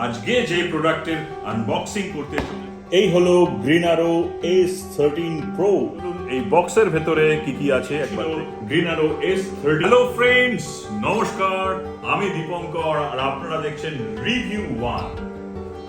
আজকে যে প্রোডাক্টের আনবক্সিং করতে চলেছি এই হলো গ্রেনারো S13 Pro। এই বক্সের ভেতরে কি কি আছে একবার গ্রেনারো S13। হ্যালো ফ্রেন্ডস, নমস্কার, আমি দীপঙ্কর আর আপনারা দেখছেন রিভিউ 1।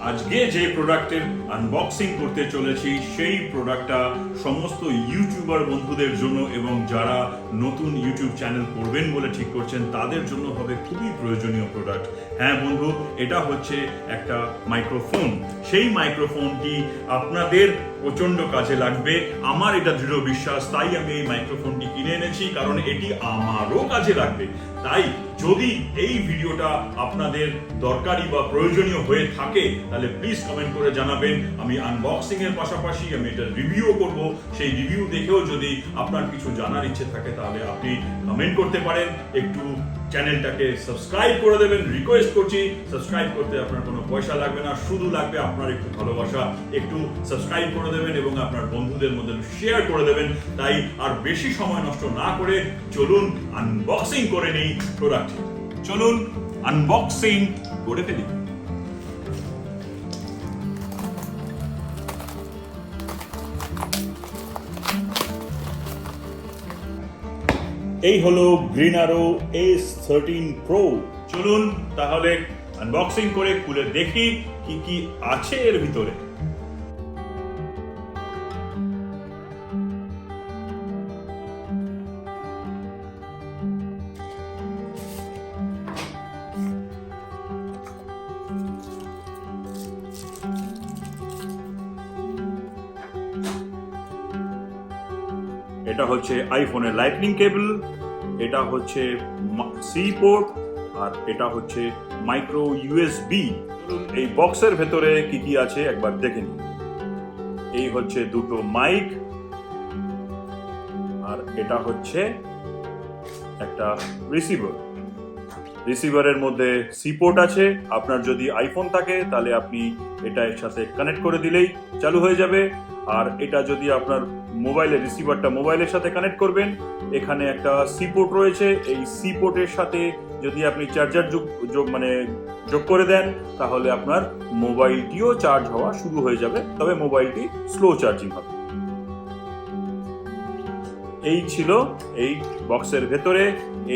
আজকে যে প্রোডাক্টের আনবক্সিং করতে চলেছি সেই প্রোডাক্টটা সমস্ত ইউটিউবার বন্ধুদের জন্য এবং যারা নতুন ইউটিউব চ্যানেল করবেন বলে ঠিক করছেন তাদের জন্য হবে খুবই প্রয়োজনীয় প্রোডাক্ট। হ্যাঁ বন্ধু, এটা হচ্ছে একটা মাইক্রোফোন। সেই মাইক্রোফোনটি আপনাদের প্রচন্ড কাজে লাগবে, আমার এটা দৃঢ় বিশ্বাস। তাই আমি এই মাইক্রোফোনটি কিনে এনেছি, কারণ এটি আমারও কাজে লাগবে। তাই যদি এই ভিডিওটা আপনাদের দরকারি বা প্রয়োজনীয় হয়ে থাকে তাহলে প্লিজ কমেন্ট করে জানাবেন। আমি আনবক্সিং এর পাশাপাশি আমি এটা রিভিউ করব। সেই রিভিউ দেখেও যদি আপনার কিছু জানার ইচ্ছে থাকে তাহলে আপনি কমেন্ট করতে পারেন। একটু চ্যানেলটাকে সাবস্ক্রাইব করে দেবেন, রিকোয়েস্ট করছি। সাবস্ক্রাইব করতে আপনার কোনো পয়সা লাগবে না, শুধু লাগবে আপনার একটু ভালোবাসা। একটু সাবস্ক্রাইব করে দেবেন এবং আপনার বন্ধুদের মধ্যে শেয়ার করে দেবেন। তাই আর বেশি সময় নষ্ট না করে চলুন আনবক্সিং করে নিই প্রোডাক্ট। চলুন আনবক্সিং করে ফেলি। এই হলো গ্রেনারো S13 Pro। চলুন তাহলে আনবক্সিং করে খুলে দেখি কি কি আছে এর ভিতরে। এটা হচ্ছে আইফোনের লাইটনিং কেবল, এটা হচ্ছে সি পোর্ট, আর এটা হচ্ছে মাইক্রো ইউএসবি। এই বক্সের ভেতরে কি কি আছে একবার দেখে নিন। এই হচ্ছে দুটো মাইক, আর এটা হচ্ছে একটা রিসিভার। রিসিভারের মধ্যে সি পোর্ট আছে। আপনার যদি আইফোন থাকে তাহলে আপনি এটা এর সাথে কানেক্ট করে দিলেই চালু হয়ে যাবে। আর এটা যদি আপনার মোবাইলের রিসিভারটা মোবাইলের সাথে কানেক্ট করবেন, এখানে একটা সি পোর্ট রয়েছে। এই সি পোর্টের সাথে যদি আপনি চার্জার যোগ করে দেন তাহলে আপনার মোবাইলটিও চার্জ হওয়া শুরু হয়ে যাবে, তবে মোবাইলটি স্লো চার্জিং হবে। এই ছিল এই বক্সের ভেতরে,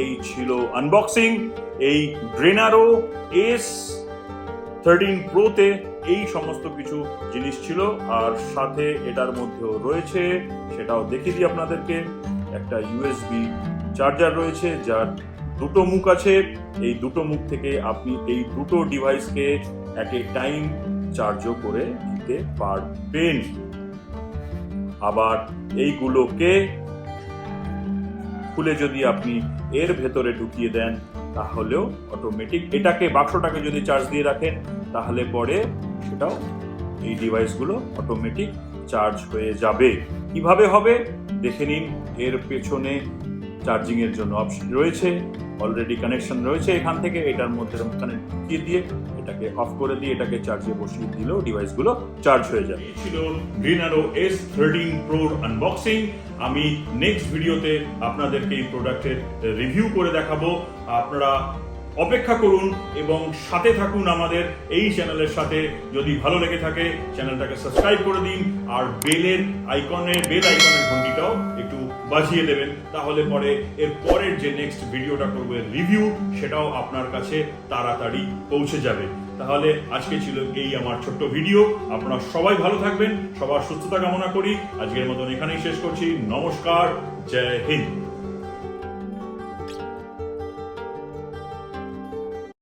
এই ছিল আনবক্সিং। এই গ্রেনারো S13 Pro-তে এই সমস্ত কিছু জিনিস ছিল, আর সাথে এটার মধ্যেও রয়েছে, সেটাও দেখিয়ে দিই আপনাদেরকে। একটা ইউএসবি চার্জার রয়েছে যার দুটো মুখ আছে। এই দুটো মুখ থেকে আপনি এই দুটো ডিভাইসকে অ্যাট এ টাইম চার্জও করে দিতে পারবেন। আবার এইগুলোকে খুলে যদি আপনি এর ভেতরে ঢুকিয়ে দেন তাহলেও অটোমেটিক, বাক্সটাকে যদি চার্জ দিয়ে রাখেন তাহলে পরে সেটাও এই ডিভাইসগুলো অটোমেটিক চার্জ হয়ে যাবে। কিভাবে হবে দেখে নিন। এর পেছনে চার্জিং এর জন্য অপশন রয়েছে, অলরেডি কানেকশন রয়েছে। এখান থেকে এটার মধ্যে কানেক্ট দিয়ে এটাকে অফ করে দিয়ে এটাকে চার্জে বসিয়ে দিলেও ডিভাইসগুলো চার্জ হয়ে যাবে। এই ছিল গ্রেনারো S13 Pro আনবক্সিং। আমি নেক্সট ভিডিওতে আপনাদেরকে এই প্রোডাক্টের রিভিউ করে দেখাবো। আপনারা অপেক্ষা করুন এবং সাথে থাকুন আমাদের এই চ্যানেলের সাথে। যদি ভালো লেগে থাকে চ্যানেলটাকে সাবস্ক্রাইব করে দিন, আর বেল আইকনের ঘন্টিটাও একটু বাজিয়ে দেবেন, তাহলে পরে এর পরের যে নেক্সট ভিডিওটা করবো রিভিউ, সেটাও আপনার কাছে তাড়াতাড়ি পৌঁছে যাবে। তাহলে আজকে ছিল এই আমার ছোট্ট ভিডিও। আপনারা সবাই ভালো থাকবেন, সবার সুস্থতা কামনা করি। আজকের মতন এখানেই শেষ করছি। নমস্কার, জয় হিন্দ।